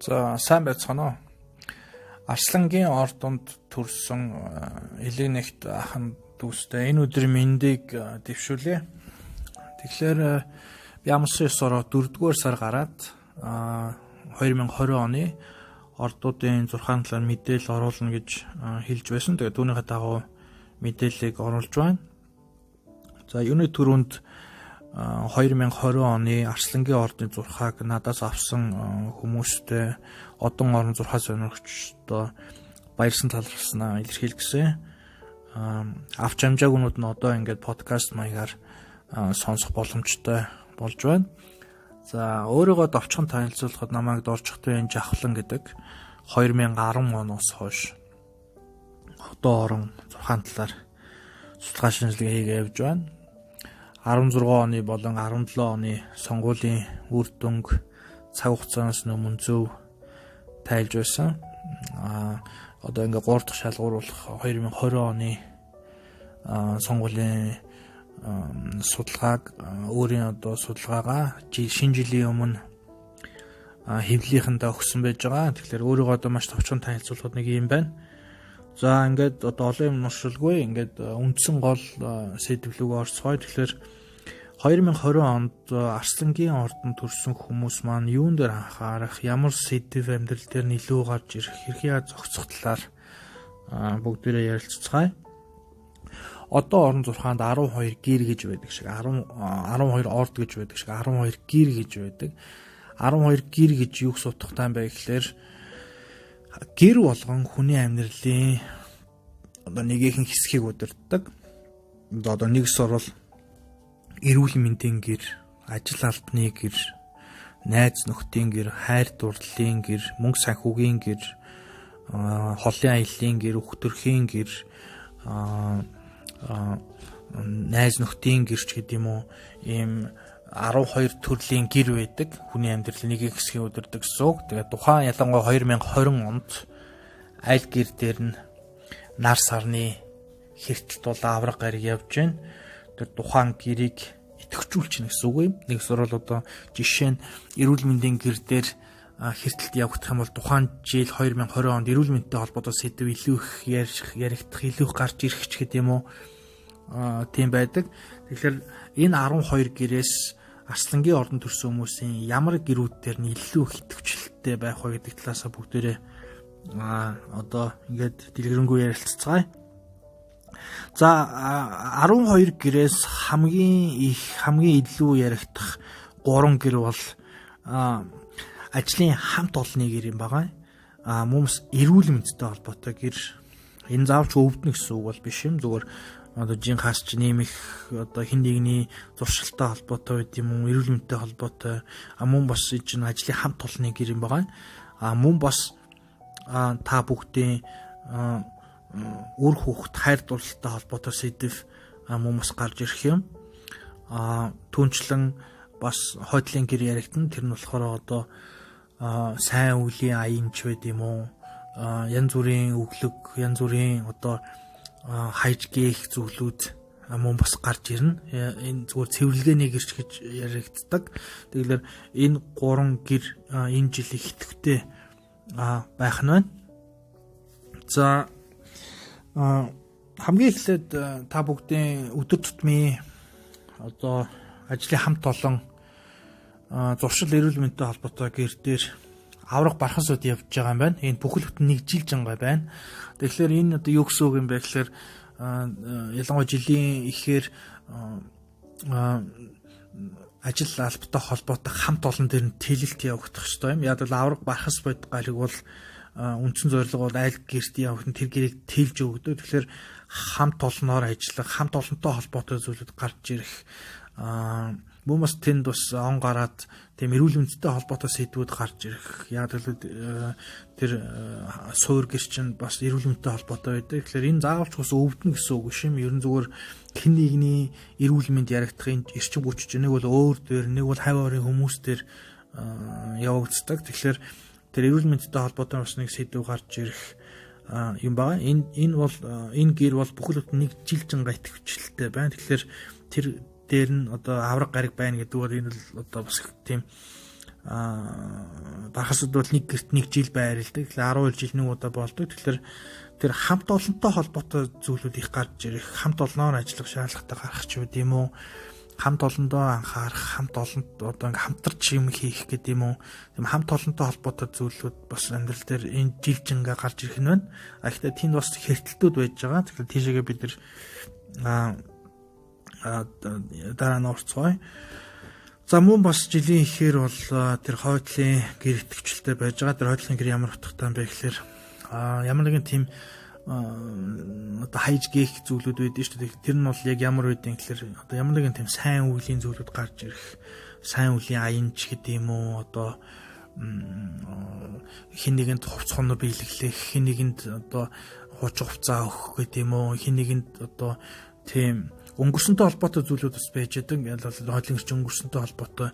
За сайн байцгаана уу. Арслангийн ордонд төрсөн Элинэгт ахын дүүстэй энэ өдрийн мэндийг дэвшүүлье. Тэгэхээр би амлсан 9 ороо 4-р сар гараад 2020 оны ордуудын 6 талаар мэдээлэл оруулна гэж хэлж байсан. Тэгээд түүнийхээ дагуу мэдээллийг оруулж байна. За юуны түрүүнд 2020 оны Арслангийн ордын зурхааг надаас авсан хүмүүстэй одон орон зурхаа сонирхчдоо баярсан талархснаа илэрхийлгэсэн. Авч амжаагнууд нь одоо ингээд подкаст маягаар сонсох боломжтой болж байна. За өөрийгөө довчхон танилцуулахад намайг Доржихтын Жавхлан гэдэг 2010 оноос хойш одон орон зурхаан талаар судалгаа шинжилгээ хийгээ явж байна. 16 оны болон 17 оны сонгуулийн үр дүнг цаг хугацаанаас өмнө зөв тайлж байсан. Одоо ингээ 3 дахь шалгуур болох 2020 оны сонгуулийн судалгааг өөрийн одоо судалгаагаа шинэ жилийн өмнө хэвлэлийнхэндээ өгсөн байж байгаа. Тэгэхээр өөрийгөө одоо маш товчхон танилцуулахад нэг юм байна. За ингээд одоо олон юм нуршилгүй ингээд үндсэн гол сэдвлүүгээ орцгоё. Тэгэхээр 2020 онд Арслангийн ордонд төрсэн хүмүүс маань юун дээр анхаарах, ямар сэдв амьдрал дээр илүү гарч ирэх, хэрхээ зохицох талаар бүгдээрээ ярилццгаая. Одоо орон зурхаанд 12 гэр гэж байдаг шиг 12 орд гэж байдаг шиг 12 гэр гэж байдаг. 12 гэр гэж юу сутгахтай бай гэхээр гэр болгон хүний амьдралын одоо нэгэн хэсгийг удирддаг. Одоо нэгс орвол эрүүл мэндийн гэр, ажил албаны гэр, найз нөхдийн гэр, хайр дурлалын гэр, мөнгө санхүүгийн гэр, холын аяллаа гэр, өгтөрхийн гэр, найз нөхдийн гэрч гэдэг юм уу, ийм 12 төрлийн гэр байдаг. Хүний амьдралын нэг хэсгийг удирддаг гэсэн үг. Тэгээд тухайн ялангуяа 2020 онд аль гэр дээр нь нар сарны хэртэлт бол авраг гариг явж байна. Тэр тухайн гэрийг идэвхжүүлчихнэ гэсэн үг юм. Нэгсээр бол одоо жишээ нь эрүүл мэндийн гэр дээр хэртэлт явагдах юм бол тухайн жил 2020 онд эрүүл мэндтэй холбоотой сэдв илүү их яригдах, илүү их гарч ирэх ч гэдэг юм уу. Тийм байдаг. Тэгэхээр энэ 12 гэрээс Арслангийн ордонд төрсэн хүмүүсийн ямар гэрүүд дээр нь илүү их идэвхжлэлтэй байх вэ гэдэг талаасаа бүгдээрээ одоо ингээд дэлгэрэнгүй ярилццгаая. За 12 гэрээс хамгийн илүү яригдах 3 гэр бол ажлын хамт олонны гэр юм байгаа. Мөн бас эрүүл мэндтэй холбоотой гэр. Энэ заавч өвднө гэсэн үг бол биш юм. Зүгээр одоо жин хаас ч нэмэх одоо хин нэгний зуршилтай холбоотой байд юм уу, эрүүл мэндтэй холбоотой. Мөн бас чинь ажлын хамт олонны гэр юм байгаа. Мөн бас та бүгдийн үр хүүхэд хайр дурлалтай холбоотой сэдв мөн бас гарч ирэх юм. Түүнчлэн бас хойдлын гэр яригдана. Тэр нь болохоор одоо сайн үеийн аянч байд юм уу? Янз бүрийн өглөг, янз бүрийн одоо хайж гээх зүйлүүд мөн бас гарч ирнэ. Энэ зүгээр цэвэрлэгээний гэрч гэж яригддаг. Тэгэхээр энэ 3 гэр энэ жил их идэвхтэй байх нь байна. За хамгийн эхлээд та бүгдийн өдөр тутмын одоо ажлын хамт олон зуршил эрүүл мэндтэй холбоотой гэр дээр аврах бархасууд явж байгаа юм байна. Энэ бүхэл бүтэн нэг жил жангаа байна. Тэгэхээр энэ одоо юу гэсэн үг юм бэ гэхээр ялангуяа жилийн ихээр ажил албатай холбоотой хамт олон дээр нь тэлэлт явагдах хэрэгтэй юм. Яг л аврах бархас байдаг галыг бол үндсэн зорилго бол аль гэрт явах нь тэр гэрийг тэлж өгдөг. Тэгэхээр хамт олноор ажиллах, хамт олонтой холбоотой зүйлүүд гарч ирэх. Мөн бас тэнд бас он гараад тийм эрүүл мэндтэй холбоотой сэдвүүд гарч ирэх. Яг л тэр суур гэр чинь бас эрүүл мэндтэй холбоотой байдаг. Тэгэхээр энэ заавалч бас өвднө гэсэн үг шим. Ер нь зүгээр хэн нэгний эрүүл мэнд яригдахын эрчим хүч чинь нэг бол өөр дээр, нэг бол хавь орын хүмүүс дээр явагддаг. Тэгэхээр тэр эрүүл мэндтэй холбоотой бас нэг сэдв гарч ирэх юм байна. Энэ гэр бол бүхэл бүтэн нэг жил жанга идэвхжлэлтэй байна. Тэгэхээр тэр дээр нь одоо авраг гариг байна гэдэг бол энэ л одоо бас тийм Багасд бол нэг гэрт нэг жил байрлдаг. Тэгэхээр 12 жил нэг удаа болдог. Тэгэхээр тэр хамт олонтой холбоотой зүйлүүд их гарч ирэх, хамт олноор ажиллах шаардлагатай гарах ч үгүй юм уу? Хамт олондоо анхаарах, хамт олонд одоо ингээм хамтарч юм хийх гэдэг юм уу? Тийм хамт олонтой холбоотой зүйлүүд бас амьдрал дээр энэ жилжингээ гарч ирэх нь байна. Гэхдээ тэнд бас хэртэлтүүд байж байгаа. Тэгэхээр тийшээгээ бид дараа нь орцгоё. За мөн бас жилийн ихээр бол тэр хойдлын гэр итгэвчтэй байж байгаа. Тэр хойдлын гэр ямар утгатай юм бэ гэхээр ямар нэгэн тийм одоо хайж гээх зүйлүүд байдаг шүү дээ. Тэр нь бол яг ямар байдгийг гэхээр одоо ямар нэгэн тийм сайн үеийн зүйлүүд гарч ирэх, сайн үеийн аянч гэдэг юм уу, одоо хин нэгэнд хувц хоноо биелэглэх, хин нэгэнд одоо хууч хувцаа өгөх гэдэг юм уу, хин нэгэнд одоо тийм өнгөрсөнтэй холбоотой зүйлүүд бас байж байгаа. Ингээл хойдлын гэрч өнгөрсөнтэй холбоотой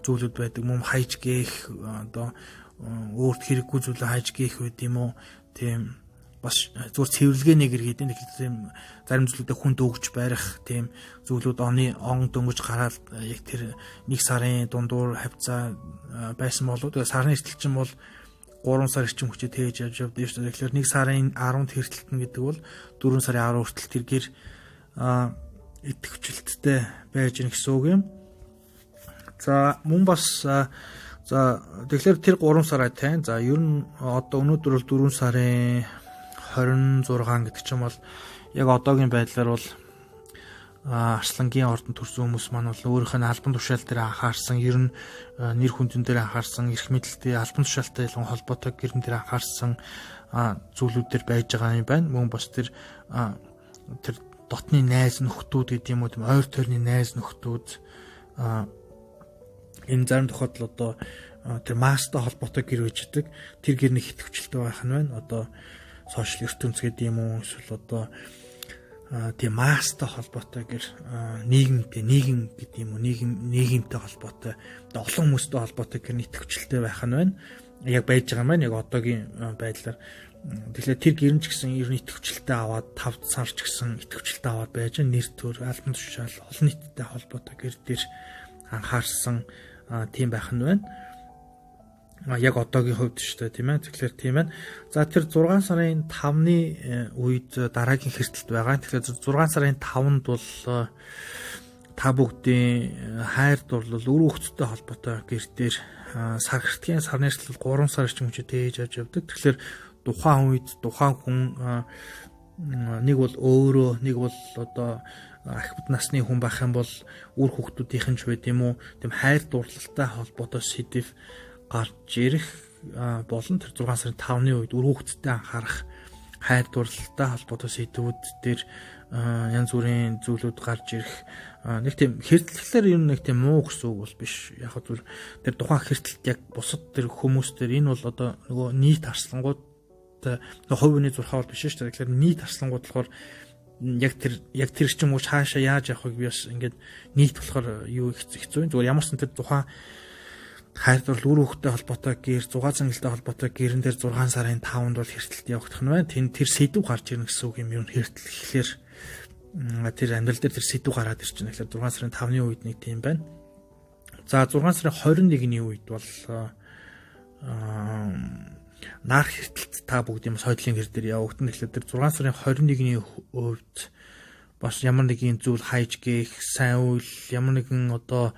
зүйлүүд байдаг. Мөн хайж гээх одоо өөрт хэрэггүй зүйлээ хайж гээх үед юм уу, тийм бас зүгээр цэвэрлэгээний гэр гэдэг. Тэгэхээр тийм зарим зүйлүүдэд хүнд өгч барих тийм зүйлүүд он дөнгөж гараад яг тэр нэг сарын дундуур хавцаа байсан болоо. Тэгээ сарны эртэлчин бол 3 сар ирчим хүчтэй тээж явж явдсан шүү дээ. Тэгэхээр 1 сарын 10-нд хэртэлтэн гэдэг бол 4 сарын 10 хүртэл тэр гэр итгэвчлэлттэй байж гэнэ гэсэн үг юм. За мөн бас тэгэхээр тэр 3 сараа тань. За ер нь одоо өнөөдөр бол 4 сарын 26 гэдэг чинь бол яг одоогийн байдлаар бол Арслангийн ордонд төрсэн хүмүүс маань бол өөрийнх нь албан тушаал дээр анхаарсан, ер нь нэр хүндэн дээр анхаарсан, эрх мэдэлтэй албан тушаалтай ялган холбоотой гэрэн дээр анхаарсан зүйлүүд төр байж байгаа юм байна. Мөн бас тэр дотны найз нөхдүүд гэдэг юм уу, тийм ойр тойрны найз нөхдүүд энэ зарим тохиолдол одоо тэр мастай холбоотой гэр үйждэг. Тэр гэр нэг итгэвчлэлтэй байх нь байна. Одоо сошиал ертөнц гэдэг юм уу, эсвэл одоо тийм мастай холбоотой гэр нийгэм гэдэг юм уу, нийгэмтэй холбоотой олон хүмүүстэй холбоотой гэр итгэвчлэлтэй байх нь байна. Яг байж байгаа юм байна. Яг одоогийн байдлаар тэгэхээр тэр гэрэн ч гэсэн ер нь итгэвчлэлтэй аваад 5 сар ч гэсэн итгэвчлэлтэй аваад байж нэр төр албан тушаал олон нийттэй холбоотой гэр дээр анхаарсан тийм байх нь байна. Яг одоогийн хувьд шүү дээ, тийм ээ. Тэгэхээр тийм байна. За тэр 6 сарын 5-ны үед дараагийн хэртэлт байгаа. Тэгэхээр 6 сарын 5-нд бол та бүгдийн хайр дурлал үр хөвгттэй холбоотой гэр дээр сар хэртгэн сар нэртэл 3 сар ч юм чи тээж авч явдаг. Тэгэхээр тухайн үед тухайн хүн нэг бол өөрөө, нэг бол одоо ахмад насны хүн байх юм бол үр хөвгтүүдийнхэн ч байд юм уу, тийм хайр дурлалтай холбоотой сэдв гарч ирэх болон тэр 6 сарын 5-ны үед үр хөвгттэй анхаарах хайр дурлалтай холбоотой сэдвүүд дээр янз бүрийн зүйлүүд гарч ирэх нэг тийм хэртлэхлээр ер нь нэг тийм муу гэсэн үг бол биш. Яг зүгээр тэр тухайн хэртэлт яг бусад тэр хүмүүс тэр энэ бол одоо нөгөө нийт харслангууд хувийн зурхаа бол биш шүү дээ. Тэгэхээр нийт харслангууд болохоор яг тэр чинь мууч хаашаа яаж явах вэ би бас ингээд нийт болохоор юу хэцүү юм. Зүгээр ямар ч тэр тухайн хайр дурлал үр хөвгтэй холбоотой гэр 6 цэнгэлтэй холбоотой гэрэн дээр 6 сарын 5-нд бол хэртэлт явагдах нь байна. Тэр сэдв гарч ирнэ гэсэн үг юм. Ер нь хэртлэхлээр тэр амьдрал дээр тэр сэдв гараад ирчихнэ. Тэгэхээр 6 сарын 5-ны үед нэг тийм байна. За 6 сарын 21-ний үед бол нар хэртэлт та бүгд юм сойдлын гэр дээр явагдана. Тэгэхээр тэр 6 сарын 21-ний үед бас ямар нэгэн зүйл хайж гээх, сайн үйл, ямар нэгэн одоо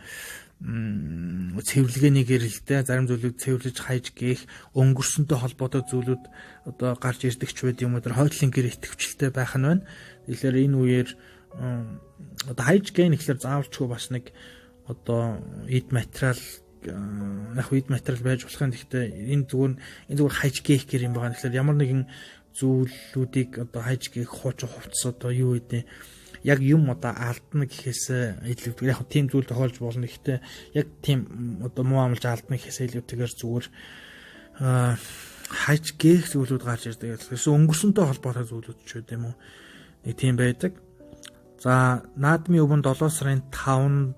цэвэрлэгээний гэрэлтэй зарим зүйлүүд цэвэрлэж хайж гээх, өнгөрсөнтэй холбоотой зүйлүүд одоо гарч ирдэг ч байд юм уу, тэр хойдлын гэр итгэвчлэлтэй байх нь байна. Тэгэхээр энэ үеэр одоо хайж гээх нэхлээр заавалчгүй бас нэг одоо эд материал байж болох юм. Гэхдээ энэ зүгээр хайж гээх гэр юм байгаа. Тэгэхээр ямар нэгэн зүйлүүдийг одоо хайж гээх хууч хувцас одоо юу гэдэг яг юм одоо алдна гэхээс илүү яг тийм зүйл тохиолж болно. Гэхдээ яг тийм одоо муу амлж алдна гэхээс илүүтэйгээр зүгээр хайж гээх зүйлүүд гарч ирдэг. Тэгэхээр өнгөрсөнтэй холбоотой зүйлүүд ч үгүй юм уу. Нэг тийм байдаг. За наадмын өвөн 7 сарын 5-нд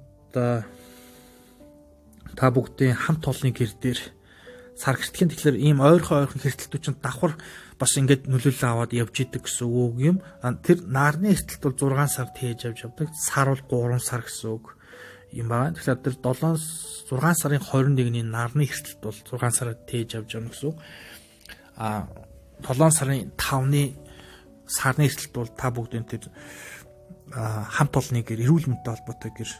та бүгдийн хамт олонны гэр дээр сар хэртгэн тэгэхээр ийм ойрхон хэртэлтүүд чинь давхар бас ингээд нөлөөлөл аваад явж идэг гэсэн үг юм. Тэр нарны хэртэлт бол 6 сар тээж явж явдаг. Сар бол 3 сар гэсэн үг юм байна. Тэгэхээр тэр 6 сарын 21-ний нарны эрсдэлт бол 6 сараар тээж авч явна гэсэн үг. 7 сарын 5-ны сарны эрсдэлт бол та бүгдийн тэр хамт олонны гэр эрүүл мэндтэй холбоотой гэр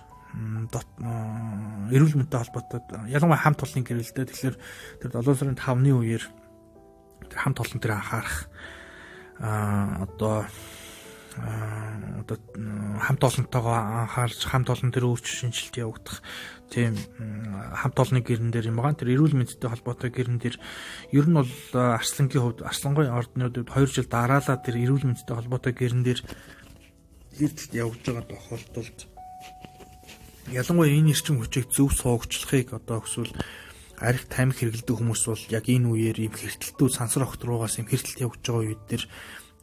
эрүүл мэндтэй холбоотой ялангуяа хамт олонны гэр л дээ. Тэгэхээр тэр 7 сарын 5-ны үеэр тэр хамт олон тэр анхаарах одоо хамт олонтойгоо анхаарч хамт олон тэр өөрчлөлт шинжилт явагдах тийм хамт олонны гэрэн дээр юм байгаа. Тэр эрүүл мэндтэй холбоотой гэрэн дээр ер нь бол Арслангийн хувьд Арслангуй ордны хувьд 2 жил дараалал тэр эрүүл мэндтэй холбоотой гэрэн дээр эрсдэлт явж байгаа тохиолдолд ялангуяа энэ эрчим хүчийг зөв суугчлахыг одоо эсвэл арх тамхи хэрэглэдэг хүмүүс бол яг энэ үеэр ийм хэртэлтүүд сансар огт руугаас ийм хэртэлт явж байгаа үед тэр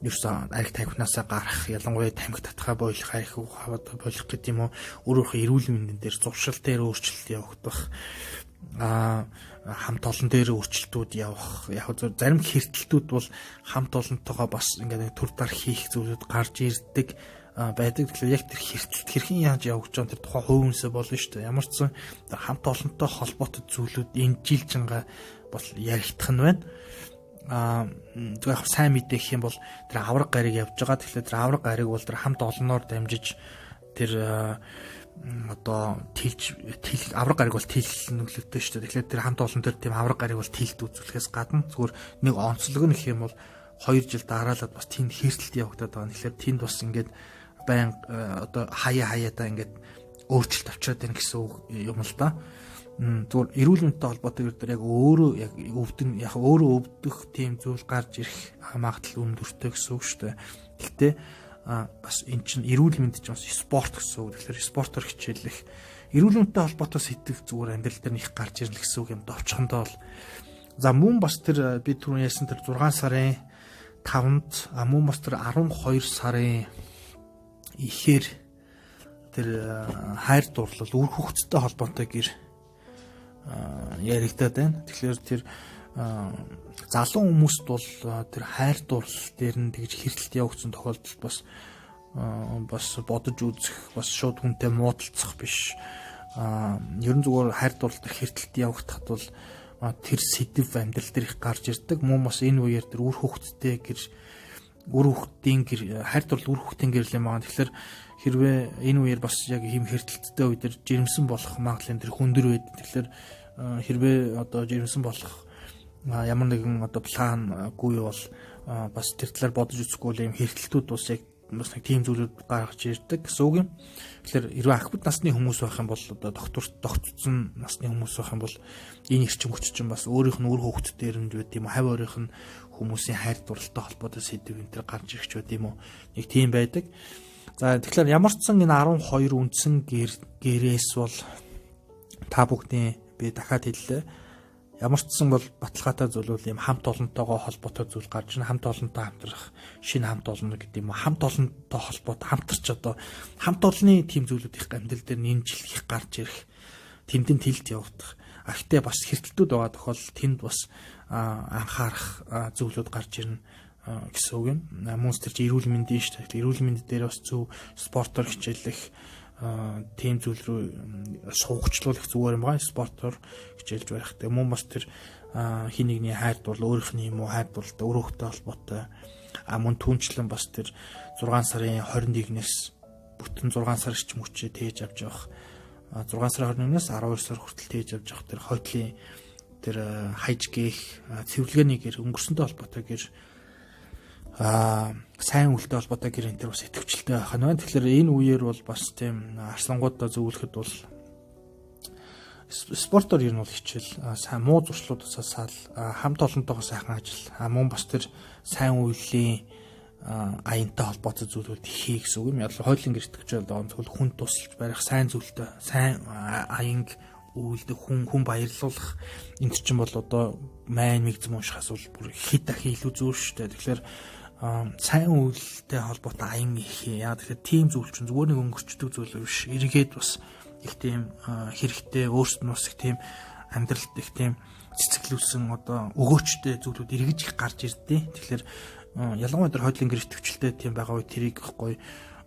ерөөсөө арх тамхинаасаа гарах ялангуяа тамхи татхаа болох арх хаваад болох гэдэг юм уу өөрөөхөө эрүүл мэндийн дээр зуршил дээр өөрчлөлт явагдах хамт олон дээр өөрчлөлтүүд явах яг зарим хэртэлтүүд бол хамт олонтойгоо бас ингээд төр дар хийх зүйлүүд гарч ирдэг байдаг. Тэгэхээр яг тэр хэртэлт хэрхэн яаж явж байгаа тэр тухайн хувь хүнсээ болно шүү дээ. Ямар ч сан хамт олонтой холбоотой зүйлүүд энэ жил жингаа бол яригдах нь байна. Яг сайн мэдэх юм бол тэр авраг гариг явж байгаа. Тэгэхээр тэр авраг гариг бол тэр хамт олоноор дамжиж тэр одоо авраг гариг бол тэлэл нөлөөтэй шүү дээ. Тэгэхээр тэр хамт олон тэр тийм авраг гариг бол тэлэлт үзүүлэхээс гадна зүгээр нэг онцлог нь гэх юм бол 2 жил дараалаад бас тэнд хэртэлт явагдаад байгаа. Тэгэхээр тэнд бас ингээд байн одоо хаяатаа ингээд өөрчлөлт авчираад байна гэсэн юм л да. Зүгээр эрүүл мэндтэй холбоотой гэдэг яг өөрөө яг өвдөн яг өөрөө өвдөх тийм зүйл гарч ирэх магадлал өндөртэй гэсэн үг шүү дээ. Гэхдээ бас эн чинь эрүүл мэнд чинь бас спорт гэсэн үг. Тэгэхээр спортоор хичээлэх эрүүл мэндтэй холбоотой сэтгэл зүгээр амьдрал дээр их гарч ирнэ гэсэн үг юм довчхондоо бол. За мөн бас тэр би түрүүн ярьсан тэр 6 сарын 5-нд мөн бас тэр 12 сарын ихээр тэр хайр дурлал үр хөвгттэй холбоотой гэр яригдаад байна. Тэгэхээр тэр залуу хүмүүст бол тэр хайр дурлал дээр нь тэгж хэртэлт явагдсан тохиолдолд бас бодож үзэх бас шууд хүнтэй муудалцах биш. Ер нь зүгээр хайр дурлал дээр хэртэлт явагдахад бол тэр сэдв амьдрал дээр их гарч ирдэг. Мөн бас энэ үеэр тэр үр хөвгттэй гэр үр хөвгтийн гэр хайр дурлал үр хөвгтийн гэрэл юм аа. Тэгэхээр хэрвээ энэ үеэр бас яг ийм хэртэлттэй үедэр жирэмсэн болох магадлал тэр хүндэр байд. Тэгэхээр хэрвээ одоо жирэмсэн болох ямар нэгэн одоо плангүй бол бас тэр талаар бодож үзэхгүй л ийм хэртэлтүүд бас яг бас нэг тийм зүйлүүд гаргаж ирдэг гэсэн үг юм. Тэгэхээр хэрвээ акут насны хүмүүс байх юм бол одоо догтцсон насны хүмүүс байх юм бол энэ эрчим хүч чинь бас өөрийнх нь үр хөвгт дээр нь байд юм хав өөрийнх нь хүмүүсийн хайр дурлалтай холбоотой сэдв энэ төр гарч ирэх ч байд юм уу. Нэг тийм байдаг. За тэгэхээр ямар ч сан энэ 12 үндсэн гэрээс бол та бүхний би дахиад хэллээ. Ямар ч сан бол баталгаатай зүйл бол юм хамт олонтойгоо холбоотой зүйл гарч ирнэ. Хамт олонтой хамтрах, шинэ хамт олон гэдэг юм уу. Хамт олонтой холбоотой хамтарч одоо хамт олонны тийм зүйлүүд их амьдрал дээр энэ жил их гарч ирэх. Тэмдэн тэлд явагдах. Гэхдээ бас хэртэлтүүд байгаа тохиолдолд тэнд бас анхаарах зүйлүүд гарч ирнэ гэсэн үг юм. Мөнс тэр эрүүл мэндийн шүү дээ. Эрүүл мэнд дээр бас зөв спортоор хичээлэх тийм зүйл рүү суугчлуулах зүгээр юм байна. Спортоор хичээлж байх. Тэг мөн бас тэр хин нэгний хайр дурлал өөрийнхний юм уу хайр дурлалтай өрөөхтэй холбоотой мөн түнчлэн бас тэр 6 сарын 21-ээс бүтэн 6 сар эрчим хүчээ тээж авч явах 6 сарын 21-ээс 12 сар хүртэл тээж авч явах тэр хойтлын тэр хайж гээх цэвэрлэгээний гэр өнгөрсөнтэй холбоотой гэр сайн үлтэй холбоотой гэр энэ төр бас идэвхжэлтэй байх нь байна. Тэгэхээр энэ үеэр бол бас тийм арслангуудаа зөвлөхөд бол спортоор ер нь бол хичээл сайн муу зуршлуудаас сал хамт олонтойгоо сайхан ажил мөн бас тэр сайн үеийн аянтай холбоотой зүйлүүд хийх гэсэн үг юм. Яг хойдлын гэр идэвхжэл байгаа зөвхөн хүн тусалж барих сайн зүйлтэй сайн аянг үйлдэх хүн баярлуулах энэ чинь бол одоо майн мэгзэм уншихаас бол бүр хэд дахин илүү зөөр шүү дээ. Тэгэхээр сайн үйлдэлтэй холбоотой аян их яа тэгэхээр тийм зүйл чинь зүгээр нэг өнгөрчдөг зүйл биш. Эргээд бас их тийм хэрэгтэй өөрсдөө бас их тийм амьдралд их тийм цэцгэлүүлсэн одоо өгөөчтэй зүйлүүд эргэж их гарч ирдээ. Тэгэхээр ялангуяа тэр хойдлын гэр идэвхжэлтэй тийм байгаа үе тэрийг ихгүй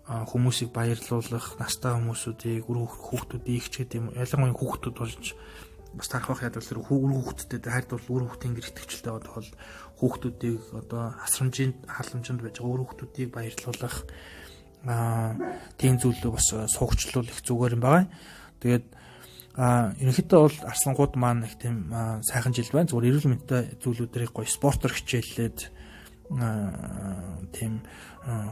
хүмүүсийг баярлуулах, настай хүмүүсүүдийг, хүүхдүүдийг ч гэдэг юм. Ялангуяа хүүхдүүд болж бас тархах ядвал тэр хүүхдүүдэд хайрдуул хүүхдийн гэр итгэвчтэй байдаг бол хүүхдүүдийг одоо асрамжийн халамжинд байж байгаа хүүхдүүдийг баярлуулах тийм зүйлөө бас суугчлуулах зүгээр юм байна. Тэгээд ерөнхийдөө бол Арслангууд маань их тийм сайхан жил байна. Зүгээр эрүүл мэндтэй зүйлүүдийг гоё спортоор хичээллээд тийм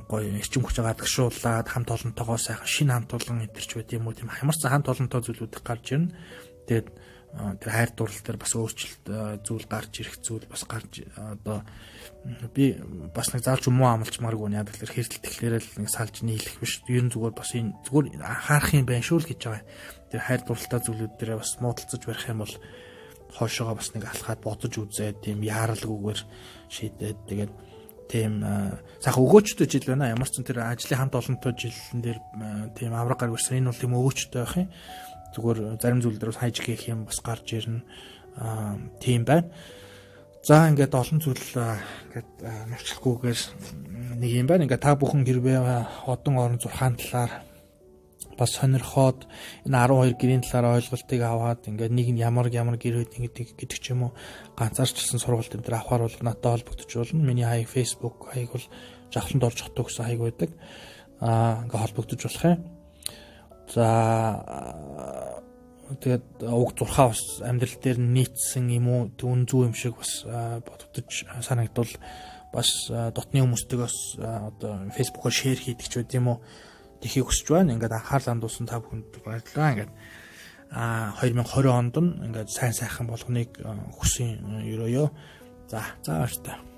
гоё эрчим хүчээ гадагшуулаад хамт олонтойгоо сайхан шинэ хамт олон өдөрч байт юм уу тийм хамарсан хамт олонтой зүйлүүд гарч ирнэ. Тэгээд тэр хайр дурлал дээр бас өөрчлөлт зүйл гарч ирэх зүйл бас гарч одоо би бас нэг заалж юм уу амлчмааргүй яа тэгэхээр хэрдэл тэгэхээр л нэг салж нийлэх биш. Ер нь зүгээр бас энэ зүгээр анхаарах юм байна шүү л гэж байгаа. Тэр хайр дурлалтай зүйлүүд дээр бас муудалцаж барих юм бол хоошоогоо бас нэг алхаад бодож үзээд тийм яаралгүйгээр шийдээд тэгээд тийм сайхан өгөөчтэй жил байна. Ямар ч зэн тэр ажлын хамт олонтой жилэн дээр тийм авраг гарч ирсэн. Энэ бол тийм өгөөчтэй байх юм. Зүгээр зарим зүйл дээр хайж хийх юм бас гарч ирнэ. Тийм байна. За ингээд олон зүйл ингээд нурчлахгүйгээр нэг юм байна. Ингээд та бүхэн хэрвээ одон орон зурхаан талаар бас сонирхоод энэ 12 гэрийн талаар ойлголтыг аваад ингээд нэг нь ямар гэр гэдэг ч юм уу ганцаарчлсан сургалт энэ төр авахар бол надад холбогдож болно. Миний хаяг Facebook хаяг бол жавхланд орж хотоо гэсэн хаяг байдаг. Ингээд холбогдож болох юм. За тэгээд уг зурхаа бас амьдрал дээр нийцсэн юм уу түн зүү юм шиг бас бодогдож санагдвал бас дотны хүмүүстэйгээс одоо фэйсбүүкээр шеэр хийдэг ч байт юм уу тэхийг хүсэж байна. Ингээд анхаарлаа хандуулсан та бүхэнд баярлалаа. Ингээд 2020 онд нь ингээд сайн сайхан болгоныг хүсэн ерөөё. За баярлалаа.